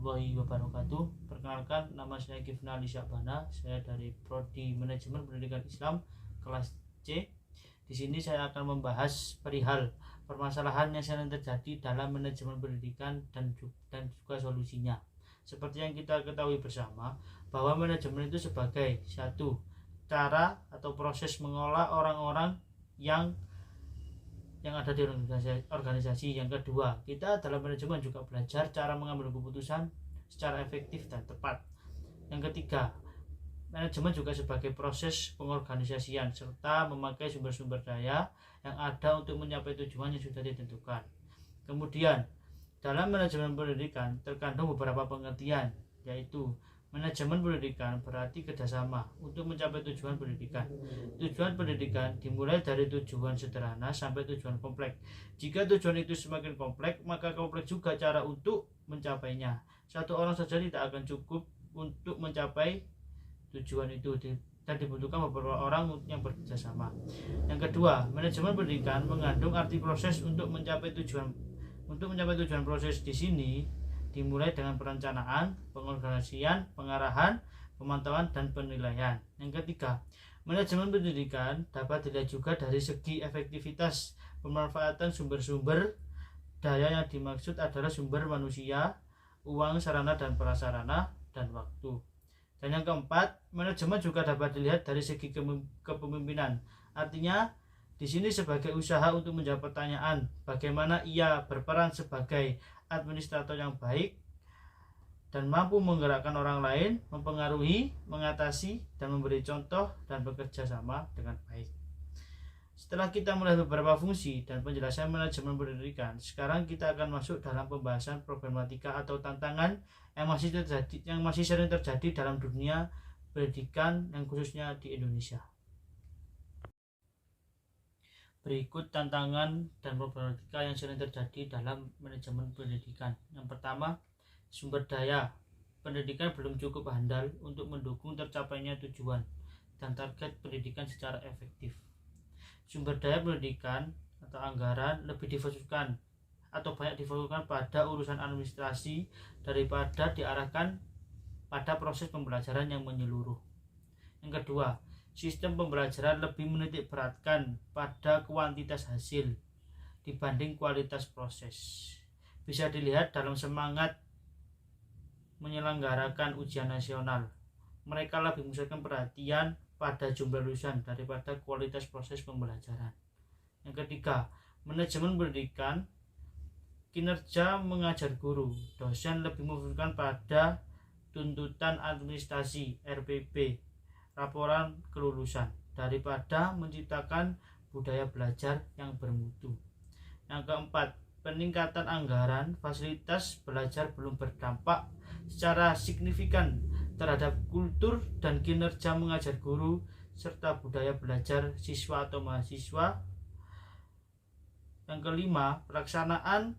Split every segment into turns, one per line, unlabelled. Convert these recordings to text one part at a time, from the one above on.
warahmatullahi wabarakatuh. Perkenalkan, nama saya Kifna Ali Syakbana. Saya dari Prodi Manajemen Pendidikan Islam kelas C. Di sini saya akan membahas perihal permasalahan yang sering terjadi dalam manajemen pendidikan dan juga solusinya. Seperti yang kita ketahui bersama, bahwa manajemen itu sebagai satu cara atau proses mengolah orang-orang yang ada di organisasi. Yang kedua, kita dalam manajemen juga belajar cara mengambil keputusan secara efektif dan tepat. Yang ketiga, manajemen juga sebagai proses pengorganisasian serta memakai sumber-sumber daya yang ada untuk mencapai tujuan yang sudah ditentukan. Kemudian, dalam manajemen pendidikan terkandung beberapa pengertian, yaitu manajemen pendidikan berarti kerjasama untuk mencapai tujuan pendidikan. Tujuan pendidikan dimulai dari tujuan sederhana sampai tujuan kompleks. Jika tujuan itu semakin kompleks, maka kompleks juga cara untuk mencapainya. Satu orang saja tidak akan cukup untuk mencapai tujuan itu, dan dibutuhkan beberapa orang yang bekerjasama. Yang kedua, manajemen pendidikan mengandung arti proses untuk mencapai tujuan. Untuk mencapai tujuan, proses di sini dimulai dengan perencanaan, pengorganisasian, pengarahan, pemantauan, dan penilaian. Yang ketiga, manajemen pendidikan dapat dilihat juga dari segi efektivitas pemanfaatan sumber-sumber daya yang dimaksud adalah sumber manusia, uang, sarana dan prasarana, dan waktu. Dan yang keempat, manajemen juga dapat dilihat dari segi kepemimpinan. Artinya, di sini sebagai usaha untuk menjawab pertanyaan bagaimana ia berperan sebagai administrator yang baik dan mampu menggerakkan orang lain, mempengaruhi, mengatasi, dan memberi contoh dan bekerja sama dengan baik. Setelah kita melihat beberapa fungsi dan penjelasan manajemen pendidikan, sekarang kita akan masuk dalam pembahasan problematika atau tantangan yang masih sering terjadi dalam dunia pendidikan, yang khususnya di Indonesia. Berikut tantangan dan problematika yang sering terjadi dalam manajemen pendidikan. Yang pertama, sumber daya pendidikan belum cukup handal untuk mendukung tercapainya tujuan dan target pendidikan secara efektif. Sumber daya pendidikan atau anggaran lebih difokuskan atau banyak difokuskan pada urusan administrasi daripada diarahkan pada proses pembelajaran yang menyeluruh. Yang kedua, sistem pembelajaran lebih menitik beratkan pada kuantitas hasil dibanding kualitas proses. Bisa dilihat dalam semangat menyelenggarakan ujian nasional. Mereka lebih memusatkan perhatian pada jumlah lulusan daripada kualitas proses pembelajaran. Yang ketiga, manajemen pendidikan kinerja mengajar guru. Dosen lebih memfokuskan pada tuntutan administrasi RPP, laporan kelulusan, daripada menciptakan budaya belajar yang bermutu. Yang keempat, peningkatan anggaran fasilitas belajar belum berdampak secara signifikan terhadap kultur dan kinerja mengajar guru serta budaya belajar siswa atau mahasiswa. Yang kelima, pelaksanaan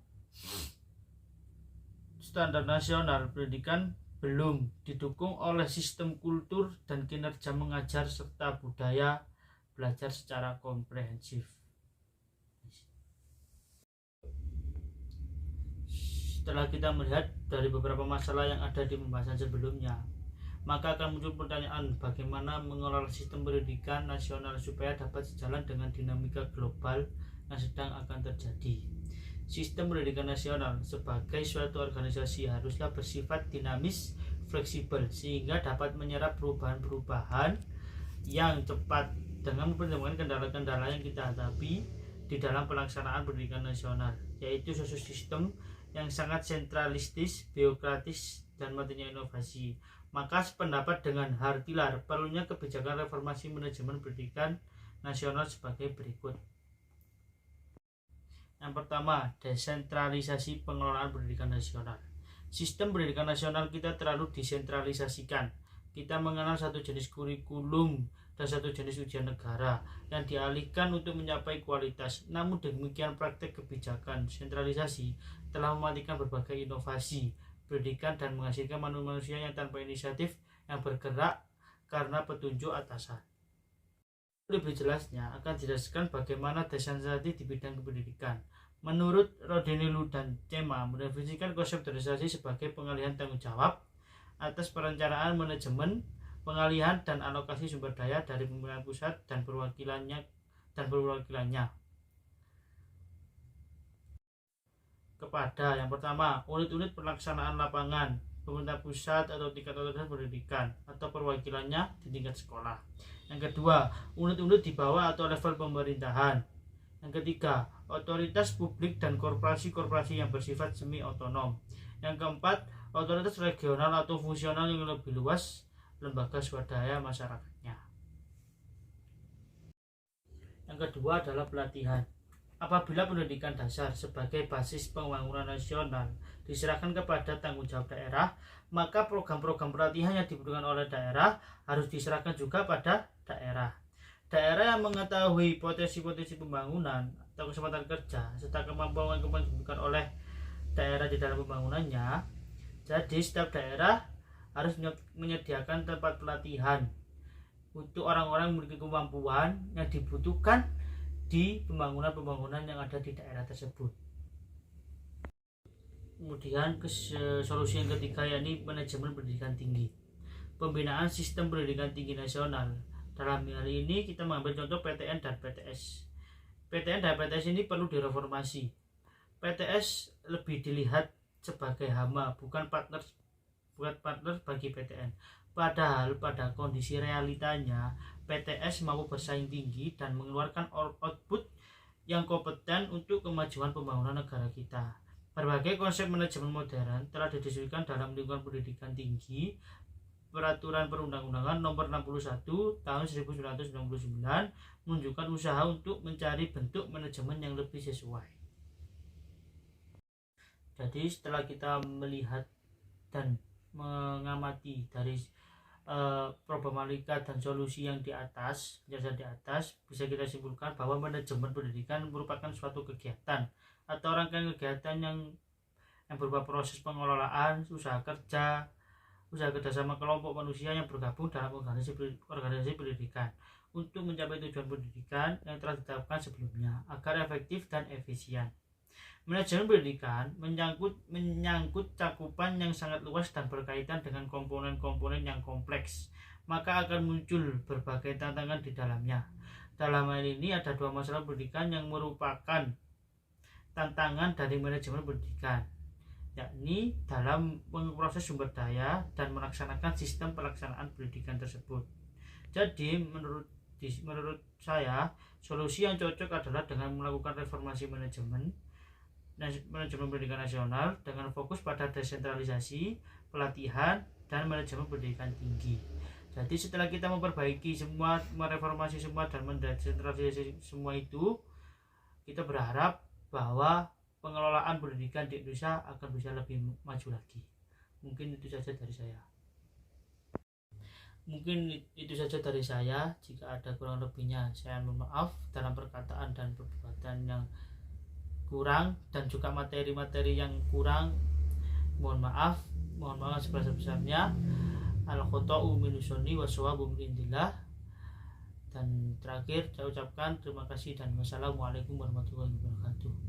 standar nasional pendidikan belum didukung oleh sistem kultur dan kinerja mengajar serta budaya belajar secara komprehensif. Setelah kita melihat dari beberapa masalah yang ada di pembahasan sebelumnya, maka akan muncul pertanyaan bagaimana mengelola sistem pendidikan nasional supaya dapat sejalan dengan dinamika global yang sedang akan terjadi. Sistem pendidikan nasional sebagai suatu organisasi haruslah bersifat dinamis, fleksibel, sehingga dapat menyerap perubahan-perubahan yang cepat dengan mempertimbangkan kendala-kendala yang kita hadapi di dalam pelaksanaan pendidikan nasional, yaitu suatu sistem yang sangat sentralistis, birokratis, dan matinya inovasi. Maka sependapat dengan Hartilar, perlunya kebijakan reformasi manajemen pendidikan nasional sebagai berikut. Yang pertama, desentralisasi pengelolaan pendidikan nasional. Sistem pendidikan nasional kita terlalu desentralisasikan. Kita mengenal satu jenis kurikulum dan satu jenis ujian negara yang dialihkan untuk mencapai kualitas. Namun demikian, praktek kebijakan sentralisasi telah mematikan berbagai inovasi pendidikan dan menghasilkan manusia yang tanpa inisiatif yang bergerak karena petunjuk atasan. Lebih jelasnya akan dijelaskan bagaimana desentralisasi di bidang pendidikan. Menurut Rodinelu dan Cema mendefinisikan konsep desentralisasi sebagai pengalihan tanggung jawab atas perencanaan, manajemen, pengalihan dan alokasi sumber daya dari pemerintahan pusat dan perwakilannya kepada yang pertama unit-unit pelaksanaan lapangan, pemerintah pusat atau tingkat otoritas pendidikan atau perwakilannya di tingkat sekolah. Yang kedua, unit-unit di bawah atau level pemerintahan. Yang ketiga, otoritas publik dan korporasi-korporasi yang bersifat semi otonom. Yang keempat, otoritas regional atau fungsional yang lebih luas, lembaga swadaya masyarakatnya. Yang kedua adalah pelatihan. Apabila pendidikan dasar sebagai basis pembangunan nasional diserahkan kepada tanggung jawab daerah, maka program-program pelatihan yang dibutuhkan oleh daerah harus diserahkan juga pada daerah. Daerah yang mengetahui potensi-potensi pembangunan atau kesempatan kerja serta kemampuan yang dibutuhkan oleh daerah di dalam pembangunannya, jadi setiap daerah harus menyediakan tempat pelatihan untuk orang-orang yang memiliki kemampuan yang dibutuhkan di pembangunan-pembangunan yang ada di daerah tersebut. Kemudian solusi yang ketiga yakni manajemen pendidikan tinggi. Pembinaan sistem pendidikan tinggi nasional. Dalam hal ini kita mengambil contoh PTN dan PTS. PTN dan PTS ini perlu direformasi. PTS lebih dilihat sebagai hama, bukan partner bagi PTN. Padahal pada kondisi realitanya PTS mampu bersaing tinggi dan mengeluarkan output yang kompeten untuk kemajuan pembangunan negara kita. Berbagai konsep manajemen modern telah didiskusikan dalam lingkungan pendidikan tinggi. Peraturan Perundang-undangan Nomor 61 Tahun 1999 menunjukkan usaha untuk mencari bentuk manajemen yang lebih sesuai. Jadi setelah kita melihat dan mengamati dari problematika dan solusi yang di atas, penjelasan di atas, bisa kita simpulkan bahwa manajemen pendidikan merupakan suatu kegiatan atau rangkaian kegiatan yang berupa proses pengelolaan, usaha kerjasama kelompok manusia yang bergabung dalam organisasi pendidikan untuk mencapai tujuan pendidikan yang telah ditetapkan sebelumnya agar efektif dan efisien. Manajemen pendidikan menyangkut cakupan yang sangat luas dan berkaitan dengan komponen-komponen yang kompleks, maka akan muncul berbagai tantangan di dalamnya. Dalam hal ini ada dua masalah pendidikan yang merupakan tantangan dari manajemen pendidikan, yakni dalam memproses sumber daya dan melaksanakan sistem pelaksanaan pendidikan tersebut. Jadi menurut saya solusi yang cocok adalah dengan melakukan reformasi manajemen pendidikan nasional dengan fokus pada desentralisasi, pelatihan, dan manajemen pendidikan tinggi. Jadi setelah kita memperbaiki semua, mereformasi semua dan mendesentralisasi semua itu, kita berharap bahwa pengelolaan pendidikan di Indonesia akan bisa lebih maju lagi. Mungkin itu saja dari saya. Jika ada kurang lebihnya saya mohon maaf dalam perkataan dan perbuatan yang kurang dan juga materi-materi yang kurang, mohon maaf sebesar-besarnya. Al-khota'u minusoni wassawabu min indillah. Dan terakhir saya ucapkan terima kasih dan wassalamualaikum warahmatullahi wabarakatuh.